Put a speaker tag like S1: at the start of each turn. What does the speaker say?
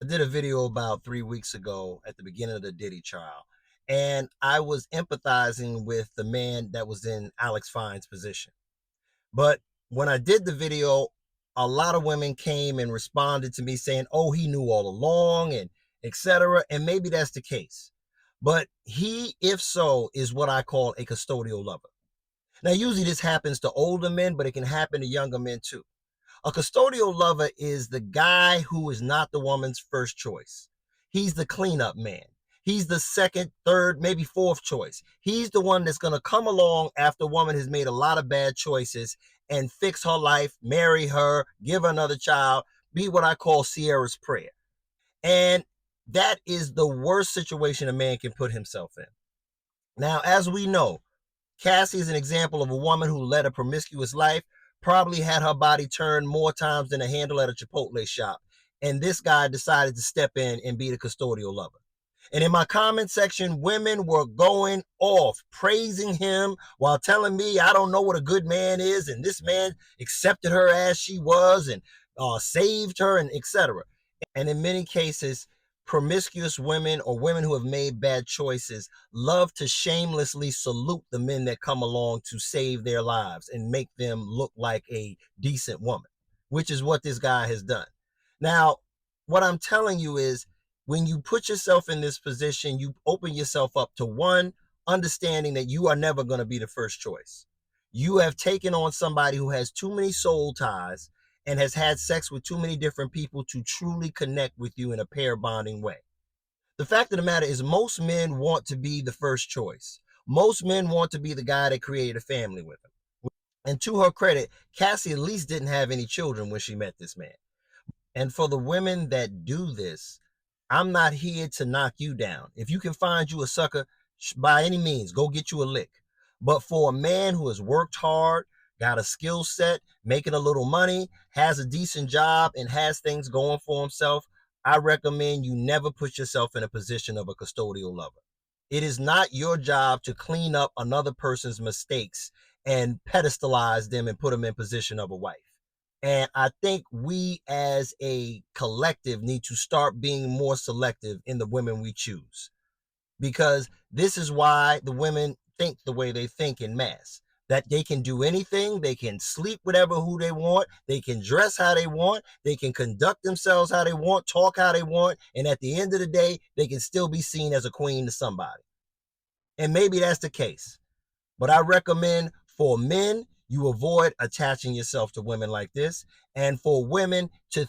S1: did a video about 3 weeks ago at the beginning of the Diddy trial, and I was empathizing with the man that was in Alex Fine's position. But when I did the video, a lot of women came and responded to me saying, oh, he knew all along and etc. And maybe that's the case. But he, if so, is what I call a custodial lover. Now, usually this happens to older men, but it can happen to younger men too. A custodial lover is the guy who is not the woman's first choice. He's the cleanup man. He's the second, third, maybe fourth choice. He's the one that's going to come along after a woman has made a lot of bad choices and fix her life, marry her, give her another child, be what I call Sierra's prayer. And that is the worst situation a man can put himself in. Now, as we know, Cassie is an example of a woman who led a promiscuous life, probably had her body turned more times than a handle at a Chipotle shop. And this guy decided to step in and be the custodial lover. And in my comment section, women were going off, praising him while telling me I don't know what a good man is. And this man accepted her as she was and saved her and etc. And in many cases, promiscuous women or women who have made bad choices love to shamelessly salute the men that come along to save their lives and make them look like a decent woman, which is what this guy has done. Now, what I'm telling you is when you put yourself in this position, you open yourself up to one, understanding that you are never going to be the first choice. You have taken on somebody who has too many soul ties and has had sex with too many different people to truly connect with you in a pair bonding way. The fact of the matter is most men want to be the first choice. Most men want to be the guy that created a family with them. And to her credit, Cassie at least didn't have any children when she met this man. And for the women that do this, I'm not here to knock you down. If you can find you a sucker, by any means, go get you a lick. But for a man who has worked hard, got a skill set, making a little money, has a decent job, and has things going for himself, I recommend you never put yourself in a position of a custodial lover. It is not your job to clean up another person's mistakes and pedestalize them and put them in position of a wife. And I think we as a collective need to start being more selective in the women we choose. Because this is why the women think the way they think in mass. That they can do anything, they can sleep with who they want, they can dress how they want, they can conduct themselves how they want, talk how they want, and at the end of the day, they can still be seen as a queen to somebody. And maybe that's the case. But I recommend for men, you avoid attaching yourself to women like this, and for women to